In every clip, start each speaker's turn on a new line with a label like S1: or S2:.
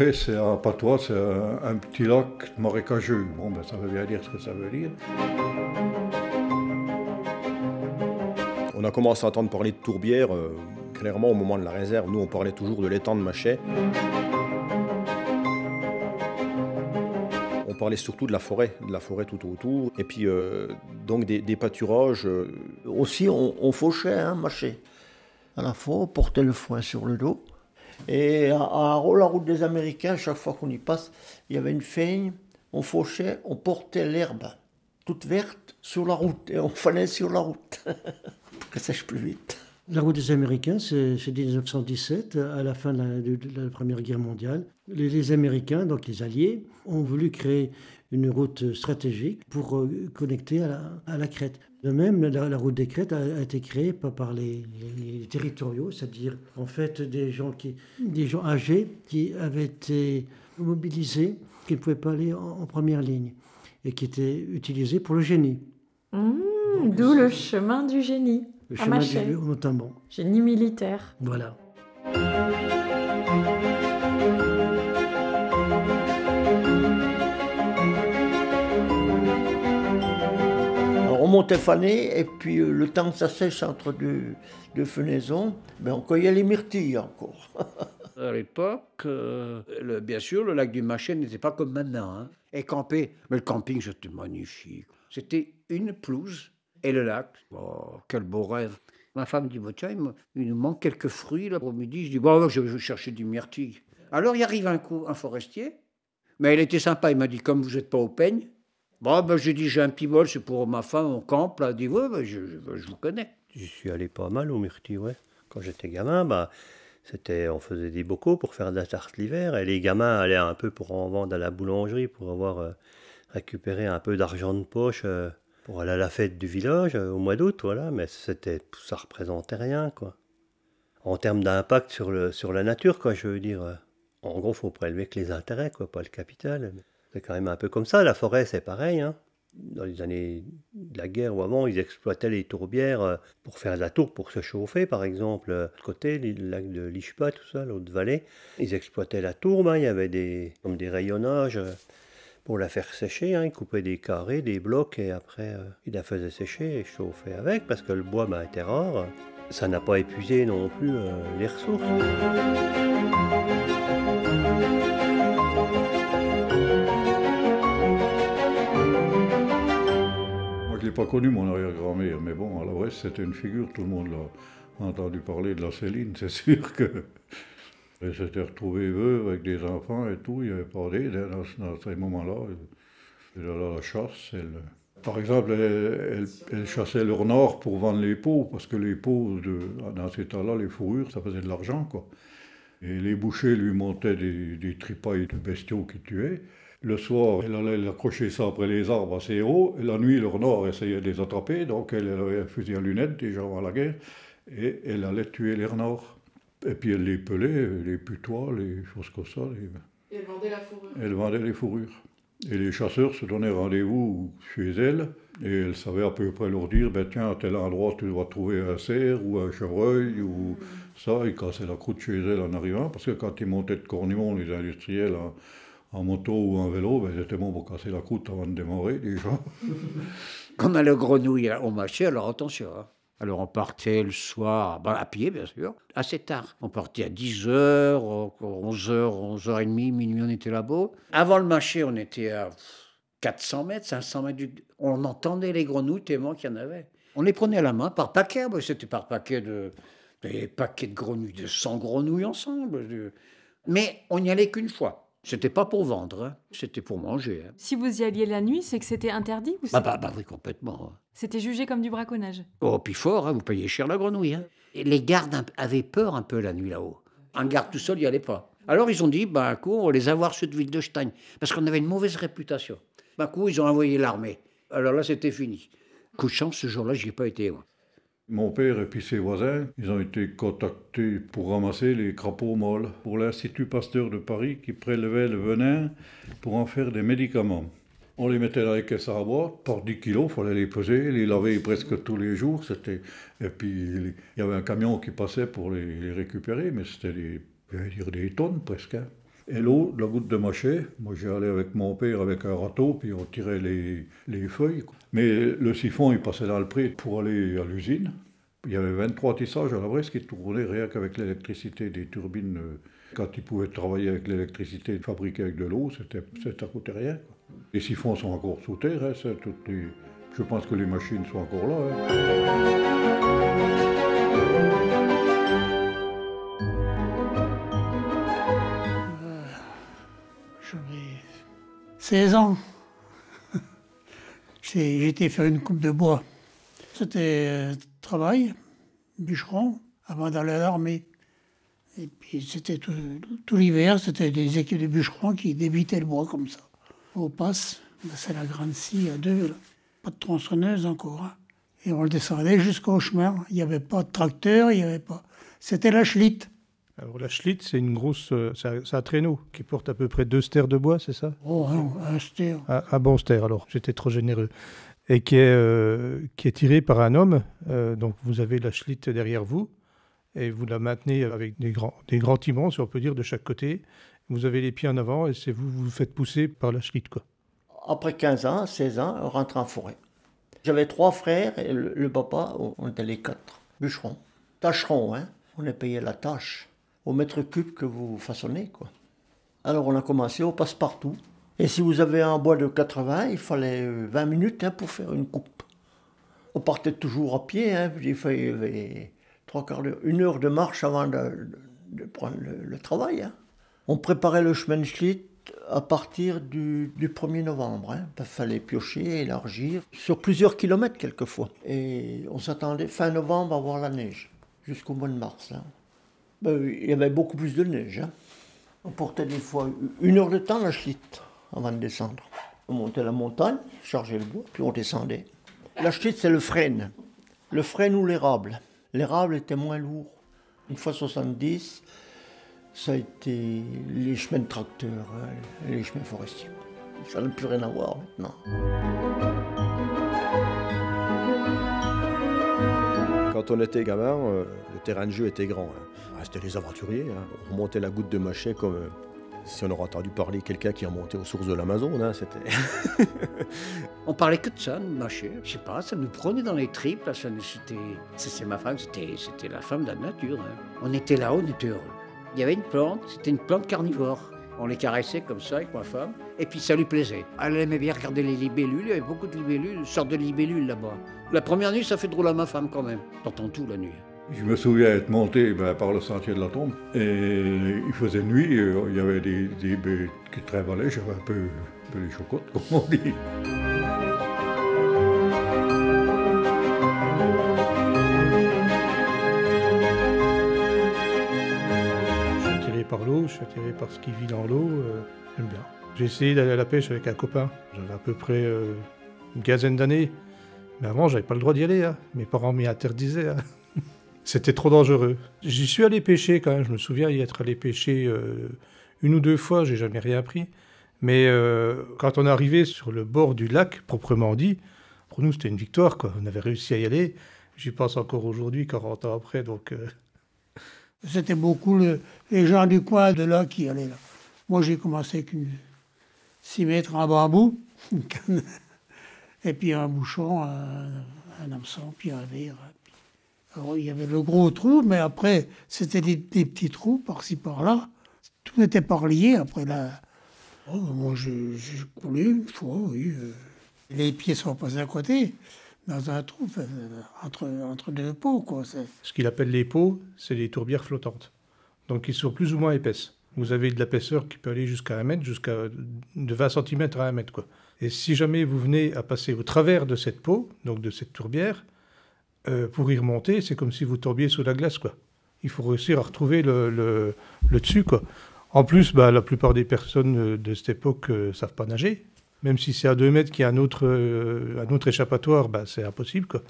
S1: Oui, c'est un patois, c'est un petit lac marécageux. Bon, ben, ça veut bien dire ce que ça veut dire.
S2: On a commencé à entendre parler de tourbière, clairement au moment de la réserve. Nous, on parlait toujours de l'étang de Machet. On parlait surtout de la forêt tout autour. Et puis, donc des pâturages.
S3: Aussi, on fauchait, hein, Machet. À la fois, on portait le foin sur le dos. Et à la route des Américains, chaque fois qu'on y passe, il y avait une feigne, on fauchait, on portait l'herbe toute verte sur la route et on fanait sur la route pour qu'elle sèche plus vite.
S4: La route des Américains, c'est 1917, à la fin de la Première Guerre mondiale. Les Américains, donc les Alliés, ont voulu créer une route stratégique pour connecter à la Crète. De même, la route des Crêtes a été créée par les territoriaux, c'est-à-dire en fait des gens âgés qui avaient été mobilisés, qui ne pouvaient pas aller en première ligne et qui étaient utilisés pour le génie.
S5: D'où le chemin du génie.
S4: Le chemin du génie notamment.
S5: Génie militaire.
S4: Voilà.
S3: On montait faner et puis le temps que ça sèche entre deux fenaisons, ben on cueillait les myrtilles encore.
S6: À l'époque, bien sûr, le lac du Machet n'était pas comme maintenant. Hein. Et camper, mais le camping, c'était magnifique. C'était une pelouse et le lac. Oh, quel beau rêve. Ma femme dit, tiens, il nous manque quelques fruits là pour midi. Je dis, je vais chercher du myrtille. Alors il arrive un forestier, mais il était sympa. Il m'a dit, comme vous n'êtes pas au peigne, j'ai dit, j'ai un petit bol, c'est pour ma femme, on campe. Là. Il dit, je vous connais.
S7: J'y suis allé pas mal au myrtille, ouais. Quand j'étais gamin, on faisait des bocaux pour faire de la tarte l'hiver. Et les gamins allaient un peu pour en vendre à la boulangerie, pour avoir récupéré un peu d'argent de poche pour aller à la fête du village au mois d'août, voilà. Mais ça représentait rien, quoi. En termes d'impact sur la nature, quoi, je veux dire. En gros, il faut prélever que les intérêts, quoi, pas le capital. C'est quand même un peu comme ça. La forêt, c'est pareil, hein. Dans les années de la guerre ou avant, ils exploitaient les tourbières pour faire de la tourbe, pour se chauffer, par exemple. De l'autre côté, le lac de l'Ishpa, tout ça, l'autre vallée, ils exploitaient la tourbe, hein. Il y avait comme des rayonnages pour la faire sécher. Hein. Ils coupaient des carrés, des blocs, et après, ils la faisaient sécher et chauffaient avec, parce que le bois était rare. Ça n'a pas épuisé non plus les ressources.
S1: Je n'ai pas connu mon arrière-grand-mère, mais bon, à l'ouest, c'était une figure, tout le monde l'a entendu parler de la Céline, c'est sûr que. Elle s'était retrouvée veuve avec des enfants et tout, il n'y avait pas d'aide dans ces moments-là. Elle allait à la chasse. Par exemple, elle chassait le renard pour vendre les peaux, parce que les peaux, dans ces temps-là, les fourrures, ça faisait de l'argent, quoi. Et les bouchers lui montaient des tripailles de bestiaux qu'ils tuaient. Le soir, elle allait accrocher ça après les arbres assez haut. Et la nuit, le renard essayait de les attraper. Donc, elle avait un fusil à lunettes déjà avant la guerre. Et elle allait tuer les renards. Et puis, elle les pelait, les putois, les choses comme ça.
S5: Et elle vendait la fourrure.
S1: Elle vendait les fourrures. Et les chasseurs se donnaient rendez-vous chez elle. Et elle savait à peu près leur dire, tiens, à tel endroit, tu dois trouver un cerf ou un chevreuil ou ça. Ils cassaient la croûte chez elle en arrivant. Parce que quand ils montaient de Cornimont, les industriels, en moto ou en vélo, ils étaient bons pour casser la croûte avant de démarrer, déjà.
S6: Quand on allait aux grenouilles au marché, alors attention. Hein. Alors on partait le soir, à pied bien sûr, assez tard. On partait à 10h, 11h, 11h30, minuit, on était là-bas. Avant le marché, on était à 400 mètres, 500 mètres. On entendait les grenouilles tellement qu'il y en avait. On les prenait à la main par paquet, c'était par paquet des paquets de grenouilles, de 100 grenouilles ensemble. Mais on n'y allait qu'une fois. C'était pas pour vendre, hein. C'était pour manger. Hein.
S5: Si vous y alliez la nuit, c'est que c'était interdit ou
S6: Oui, complètement.
S5: C'était jugé comme du braconnage.
S6: Oh, puis fort, hein, vous payez cher la grenouille. Hein. Et les gardes avaient peur un peu la nuit là-haut. Un garde tout seul, il n'y allait pas. Alors ils ont dit, on va les avoir ceux de Wildestein, parce qu'on avait une mauvaise réputation. Ils ont envoyé l'armée. Alors là, c'était fini. Coup de chance, ce jour-là, j'y ai pas été. Moi.
S1: Mon père et puis ses voisins, ils ont été contactés pour ramasser les crapauds molles pour l'Institut Pasteur de Paris qui prélevait le venin pour en faire des médicaments. On les mettait dans les caisses à bois, par 10 kilos, il fallait les peser, les laver presque tous les jours. Et puis il y avait un camion qui passait pour les récupérer, mais c'était des tonnes presque. Hein. Et l'eau, la goutte de Machet, moi j'y allais avec mon père avec un râteau, puis on tirait les feuilles. Mais le siphon, il passait dans le pré pour aller à l'usine. Il y avait 23 tissages à la Bresse qui tournaient rien qu'avec l'électricité des turbines. Quand ils pouvaient travailler avec l'électricité fabriquée avec de l'eau, ça coûtait rien. Les siphons sont encore sous terre, hein, je pense que les machines sont encore là.
S8: J'avais 16 ans. J'ai été faire une coupe de bois. C'était travail, bûcheron, avant d'aller à l'armée. Et puis c'était tout l'hiver, c'était des équipes de bûcherons qui débitaient le bois comme ça. Au passe, c'est la grande scie à deux, là. Pas de tronçonneuse encore. Hein. Et on le descendait jusqu'au chemin. Il n'y avait pas de tracteur, il n'y avait pas. C'était la chlite.
S9: Alors la chlite, c'est une grosse, c'est un traîneau qui porte à peu près 2 stères de bois, c'est ça?
S8: Oh non, un stère.
S9: Un bon stère alors, j'étais trop généreux. Et qui est tiré par un homme, donc vous avez la chlite derrière vous, et vous la maintenez avec des grands timons, si on peut dire, de chaque côté. Vous avez les pieds en avant, et c'est vous faites pousser par la chlite, quoi.
S3: Après 15 ans, 16 ans, on rentre en forêt. J'avais 3 frères, et le papa, on était les 4 bûcherons. Tâcherons, hein. On est payé la tâche, au mètre cube que vous façonnez, quoi. Alors on a commencé au passe-partout. Et si vous avez un bois de 80, il fallait 20 minutes, hein, pour faire une coupe. On partait toujours à pied, hein, il fallait 3/4 d'heure, 1 heure de marche avant de prendre le travail. Hein. On préparait le chemin de Schlitt à partir du 1er novembre. Hein. Il fallait piocher, élargir, sur plusieurs kilomètres quelquefois. Et on s'attendait fin novembre à voir la neige, jusqu'au mois de mars. Hein. Il y avait beaucoup plus de neige. Hein. On portait des fois 1 heure de temps la Schlitt avant de descendre. On montait la montagne, chargeait le bois, puis on descendait. La Schlitt, c'est le frêne. Le frêne ou l'érable. L'érable était moins lourd. Une fois 70, ça a été les chemins de tracteurs, les chemins forestiers. Ça n'a plus rien à voir maintenant.
S2: Quand on était gamin, le terrain de jeu était grand. Hein. C'était les aventuriers. Hein. On remontait la goutte de Machet comme si on aurait entendu parler quelqu'un qui remontait aux sources de l'Amazon. Hein. C'était...
S6: On parlait que de ça, de Machet. Je sais pas, ça nous prenait dans les tripes. Là, c'est ma femme, c'était la femme de la nature. Hein. On était là-haut, on était heureux. Il y avait une plante, c'était une plante carnivore. On les caressait comme ça avec ma femme, et puis ça lui plaisait. Elle aimait bien regarder les libellules, il y avait beaucoup de libellules, une sorte de libellules là-bas. La première nuit, ça fait drôle à ma femme quand même. T'entends tout la nuit.
S1: Je me souviens être monté par le sentier de la tombe, et il faisait nuit, il y avait des baies qui travaillaient, j'avais un peu les chocottes, comme on dit.
S9: Par l'eau, je suis attiré par ce qui vit dans l'eau, j'aime bien. J'ai essayé d'aller à la pêche avec un copain, j'avais à peu près une quinzaine d'années, mais avant j'avais pas le droit d'y aller, hein. Mes parents m'y interdisaient, hein. C'était trop dangereux. J'y suis allé pêcher quand même, je me souviens y être allé pêcher 1 ou 2 fois, j'ai jamais rien pris, mais quand on est arrivé sur le bord du lac, proprement dit, pour nous c'était une victoire, quoi. On avait réussi à y aller, j'y pense encore aujourd'hui, 40 ans après, donc...
S8: C'était beaucoup les gens du coin de là qui allaient là. Moi, j'ai commencé avec 6 mètres en bambou, et puis un bouchon, un hameçon, puis un verre. Alors, il y avait le gros trou, mais après, c'était des petits trous par-ci, par-là. Tout n'était pas relié. Après, là, moi, j'ai coulé une fois, oui. Les pieds sont passés à côté. Dans un trou, entre 2 pots, quoi.
S9: Ce qu'il appelle les pots, c'est les tourbières flottantes. Donc, ils sont plus ou moins épaisses. Vous avez de l'épaisseur qui peut aller jusqu'à 1 mètre, de 20 cm à 1 mètre, quoi. Et si jamais vous venez à passer au travers de cette peau, donc de cette tourbière, pour y remonter, c'est comme si vous tombiez sous la glace, quoi. Il faut réussir à retrouver le dessus, quoi. En plus, la plupart des personnes de cette époque ne savent pas nager. Même si c'est à 2 mètres qu'il y a un autre échappatoire, c'est impossible, quoi.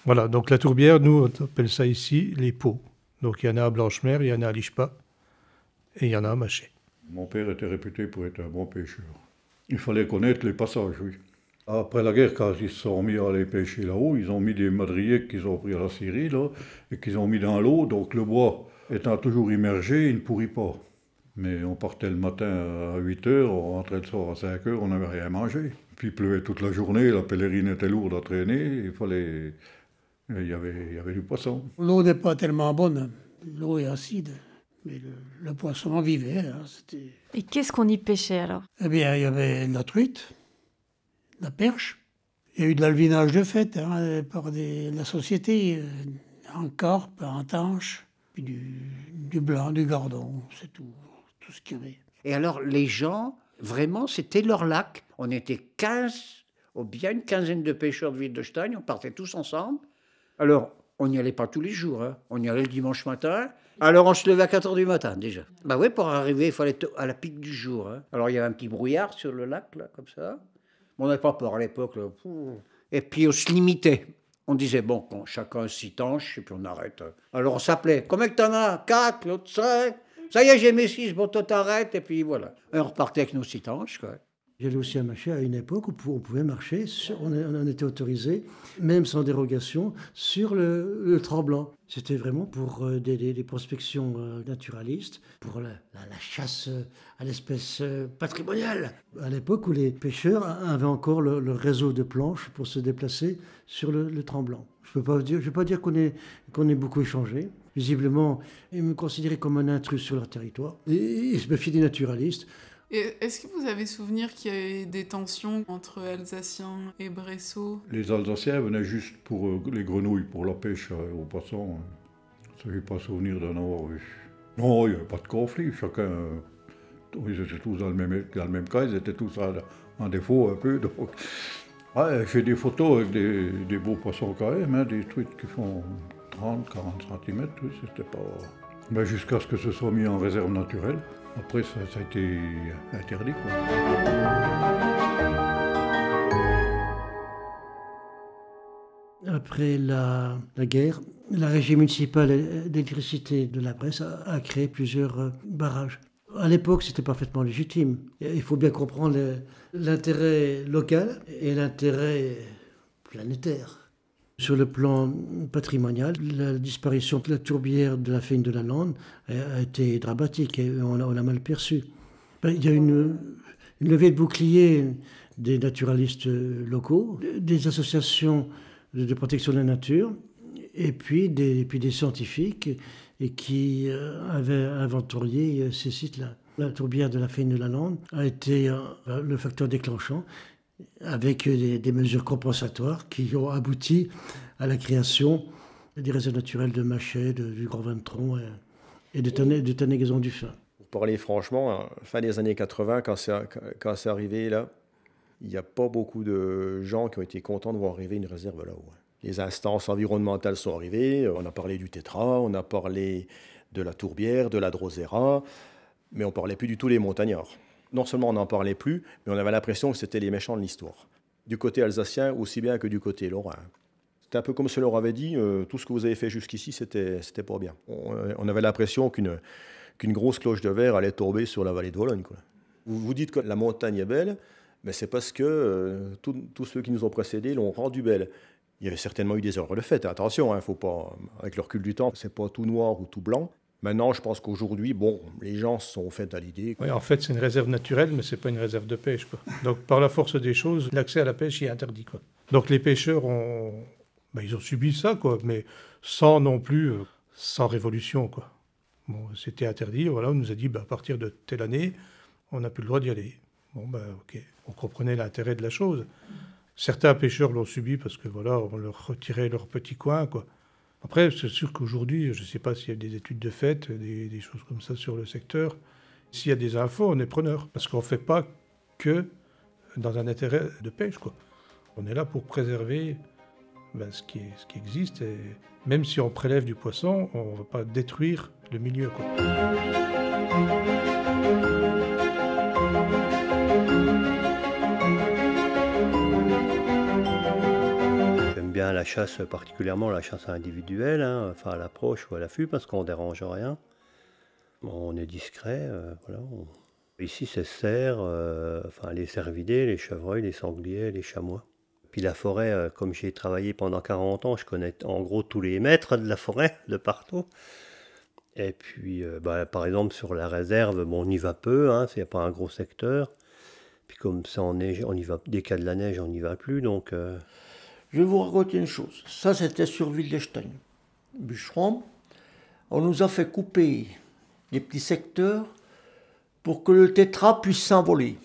S9: Voilà, donc la tourbière, nous, on appelle ça ici les pots. Donc il y en a à Blanchemer, il y en a à Lichepas, et il y en a à Machet.
S1: Mon père était réputé pour être un bon pêcheur. Il fallait connaître les passages, oui. Après la guerre, quand ils se sont mis à aller pêcher là-haut, ils ont mis des madriers qu'ils ont pris à la scierie, là, et qu'ils ont mis dans l'eau, donc le bois étant toujours immergé, il ne pourrit pas. Mais on partait le matin à 8 h, on rentrait le soir à 5 h, on n'avait rien mangé. Puis il pleuvait toute la journée, la pèlerine était lourde à traîner, il y avait du poisson.
S8: L'eau n'est pas tellement bonne, l'eau est acide, mais le poisson vivait. Hein,
S5: Et qu'est-ce qu'on y pêchait alors?
S8: Eh bien, il y avait de la truite, de la perche, il y a eu de l'alvinage de fête hein, par la société, en carpe, en tanche, puis du blanc, du gardon, c'est tout ce qu'il y avait.
S6: Et alors, les gens, vraiment, c'était leur lac. On était 15, ou bien une quinzaine de pêcheurs de Wittgenstein, on partait tous ensemble. Alors, on n'y allait pas tous les jours, hein. On y allait le dimanche matin. Alors, on se levait à 4 h du matin, déjà. Bah oui, pour arriver, il fallait être à la pique du jour. Hein. Alors, il y avait un petit brouillard sur le lac, là, comme ça. On n'avait pas peur à l'époque, là. Et puis, on se limitait. On disait, bon, chacun 6 tanches, et puis on arrête. Alors, on s'appelait. Combien que t'en as? 4, l'autre 5. Ça y est, j'ai mes 6, bon, toi t'arrêtes, et puis voilà. Et on repartait avec nos 6 tanches, quoi.
S4: J'allais aussi à Maché à une époque où on pouvait marcher, on était autorisé, même sans dérogation, sur le tremblant. C'était vraiment pour des prospections naturalistes, pour la chasse à l'espèce patrimoniale. À l'époque où les pêcheurs avaient encore le réseau de planches pour se déplacer sur le tremblant. Je ne vais pas dire qu'on ait beaucoup échangé. Visiblement, ils me considéraient comme un intrus sur leur territoire. Et ils se méfiaient des naturalistes.
S10: Et est-ce que vous avez souvenir qu'il y a eu des tensions entre Alsaciens et Bressot?
S1: Les Alsaciens venaient juste pour les grenouilles, pour la pêche aux poissons. Ça n'ai pas souvenir d'en avoir vu. Non, il n'y avait pas de conflit. Chacun, ils étaient tous dans le même cas, ils étaient tous en défaut un peu. Donc. Ouais, j'ai des photos avec des beaux poissons quand même, hein, des trucs qui font 30, 40 cm, oui, c'était pas... Ben, jusqu'à ce que ce soit mis en réserve naturelle. Après, ça a été interdit, quoi.
S4: Après la guerre, la régie municipale d'électricité de la Bresse a créé plusieurs barrages. À l'époque, c'était parfaitement légitime. Il faut bien comprendre l'intérêt local et l'intérêt planétaire. Sur le plan patrimonial, la disparition de la tourbière de la Feigne de la Lande a été dramatique et on l'a mal perçue. Il y a une levée de bouclier des naturalistes locaux, des associations de protection de la nature et puis des scientifiques et qui avaient inventorié ces sites-là. La tourbière de la Feigne de la Lande a été le facteur déclenchant avec des mesures compensatoires qui ont abouti à la création des réserves naturelles de Maché, du Grand Ventron et de Tannégaison du Fin.
S2: Pour parler franchement, fin des années 80, quand c'est arrivé là, il n'y a pas beaucoup de gens qui ont été contents de voir arriver une réserve là-haut. Les instances environnementales sont arrivées, on a parlé du tétra, on a parlé de la tourbière, de la drosera, mais on ne parlait plus du tout des montagnards. Non seulement on n'en parlait plus, mais on avait l'impression que c'était les méchants de l'histoire. Du côté alsacien, aussi bien que du côté lorrain. C'était un peu comme si on leur avait dit, tout ce que vous avez fait jusqu'ici, c'était pas bien. On avait l'impression qu'une grosse cloche de verre allait tomber sur la vallée de Vologne, quoi. Vous dites que la montagne est belle, mais c'est parce que tous ceux qui nous ont précédés l'ont rendue belle. Il y avait certainement eu des erreurs de fait. Attention, faut pas, avec le recul du temps, c'est pas tout noir ou tout blanc. Maintenant, je pense qu'aujourd'hui, bon, les gens se sont faits à l'idée.
S9: Oui, en fait, c'est une réserve naturelle, mais c'est pas une réserve de pêche, quoi. Donc, par la force des choses, l'accès à la pêche y est interdit, quoi. Donc, les pêcheurs ils ont subi ça, quoi, mais sans non plus, sans révolution, quoi. Bon, c'était interdit. Voilà, on nous a dit, à partir de telle année, on n'a plus le droit d'y aller. Bon, ok, on comprenait l'intérêt de la chose. Certains pêcheurs l'ont subi parce que voilà, on leur retirait leur petit coin, quoi. Après, c'est sûr qu'aujourd'hui, je ne sais pas s'il y a des études de fait, des choses comme ça sur le secteur. S'il y a des infos, on est preneur. Parce qu'on ne fait pas que dans un intérêt de pêche, quoi. On est là pour préserver ce qui existe. Et même si on prélève du poisson, on ne va pas détruire le milieu, quoi.
S7: Bien la chasse, particulièrement la chasse individuelle, enfin à l'approche ou à l'affût, parce qu'on ne dérange rien. On est discret, voilà. Ici, c'est cerfs, les cervidés, les chevreuils, les sangliers, les chamois. Puis la forêt, comme j'ai travaillé pendant 40 ans, je connais en gros tous les maîtres de la forêt, de partout. Et puis, par exemple, sur la réserve, bon, on y va peu, hein, c'est pas un gros secteur. Puis comme ça en neige, on y va, dès qu'il y a de la neige, on n'y va plus. Donc,
S3: Je vais vous raconter une chose. Ça, c'était sur Wildestein. Bûcheron, on nous a fait couper les petits secteurs pour que le tétra puisse s'envoler.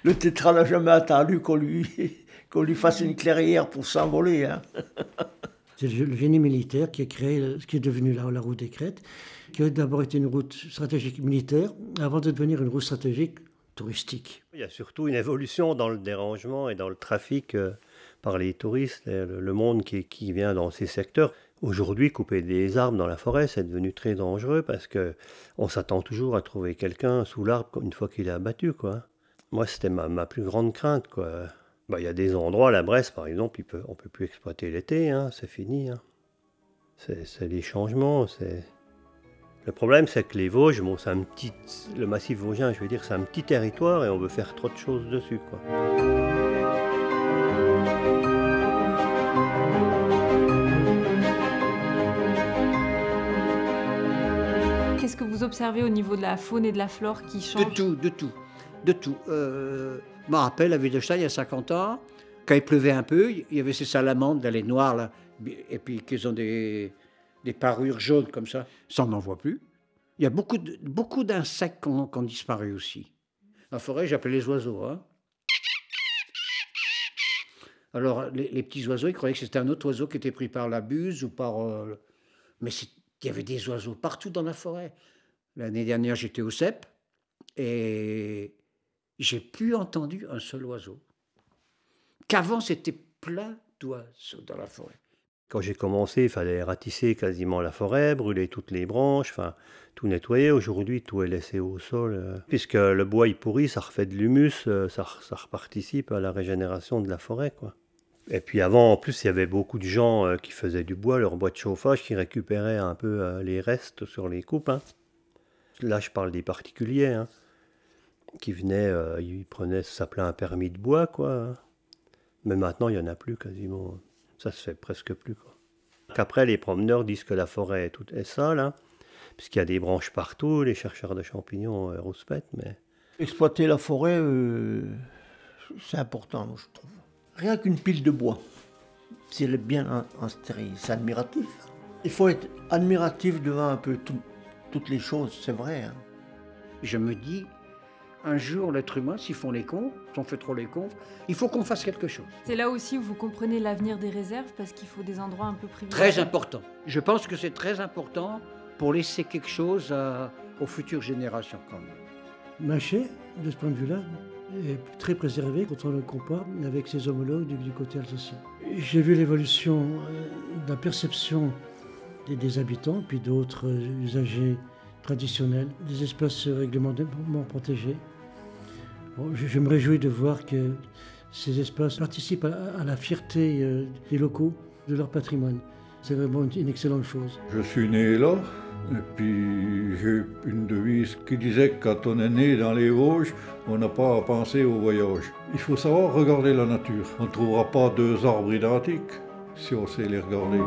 S3: Le tétra n'a jamais attendu qu'on lui fasse une clairière pour s'envoler. Hein.
S4: C'est le génie militaire qui a créé ce qui est devenu la route des Crêtes, qui a d'abord été une route stratégique militaire avant de devenir une route stratégique touristique.
S7: il y a surtout une évolution dans le dérangement et dans le trafic par les touristes, le monde qui vient dans ces secteurs. Aujourd'hui, couper des arbres dans la forêt, c'est devenu très dangereux parce qu'on s'attend toujours à trouver quelqu'un sous l'arbre une fois qu'il est abattu, quoi. Moi, c'était ma plus grande crainte, quoi. Il y a des endroits, la Bresse par exemple, on ne peut plus exploiter l'été, hein, c'est fini. Hein. C'est les changements. Le problème, c'est que les Vosges, bon, le massif vosgien, je veux dire, c'est un petit territoire et on veut faire trop de choses dessus, quoi.
S5: Qu'est-ce que vous observez au niveau de la faune et de la flore qui changent?
S6: De tout. Je me rappelle à Wildestein, il y a 50 ans, quand il pleuvait un peu, il y avait ces salamandres dans les noirs, là, et puis qu'ils ont des parures jaunes comme ça. Ça, on n'en voit plus. Il y a beaucoup d'insectes qui ont disparu aussi. En forêt, j'appelais les oiseaux. Hein. Alors, les petits oiseaux, ils croyaient que c'était un autre oiseau qui était pris par la buse ou par... Mais il y avait des oiseaux partout dans la forêt. L'année dernière, j'étais au CEP et j'ai plus entendu un seul oiseau. Qu'avant, c'était plein d'oiseaux dans la forêt.
S7: Quand j'ai commencé, il fallait ratisser quasiment la forêt, brûler toutes les branches, enfin tout nettoyer. Aujourd'hui, tout est laissé au sol. Puisque le bois, il pourrit, ça refait de l'humus, ça reparticipe à la régénération de la forêt, quoi. Et puis avant, en plus, il y avait beaucoup de gens qui faisaient du bois, leur bois de chauffage, qui récupéraient un peu les restes sur les coupes. Hein. Là, je parle des particuliers, hein, qui venaient, ils prenaient, ça s'appelait un permis de bois, quoi. Hein. Mais maintenant, il n'y en a plus quasiment. Ça se fait presque plus, quoi. Après, les promeneurs disent que la forêt est sale, hein, puisqu'il y a des branches partout, les chercheurs de champignons rouspètent, mais...
S3: Exploiter la forêt, c'est important, je trouve. Rien qu'une pile de bois, si elle est bien stérile, c'est admiratif. Il faut être admiratif devant un peu toutes les choses, c'est vrai. Hein.
S6: Je me dis, un jour, l'être humain, s'ils font les cons, si on fait trop les cons, il faut qu'on fasse quelque chose.
S5: C'est là aussi où vous comprenez l'avenir des réserves, parce qu'il faut des endroits un peu privilégiés.
S6: Très important. Je pense que c'est très important pour laisser quelque chose aux futures générations, quand même.
S4: Maché, de ce point de vue-là, est très préservé quand on le compare avec ses homologues du côté alsacien. J'ai vu l'évolution de la perception des habitants, puis d'autres usagers traditionnels, des espaces réglementairement protégés. Bon, je me réjouis de voir que ces espaces participent à la fierté des locaux, de leur patrimoine. C'est vraiment une excellente chose.
S1: Je suis né là, et puis j'ai une devise qui disait que quand on est né dans les Vosges, on n'a pas à penser au voyage. Il faut savoir regarder la nature. On ne trouvera pas deux arbres identiques si on sait les regarder.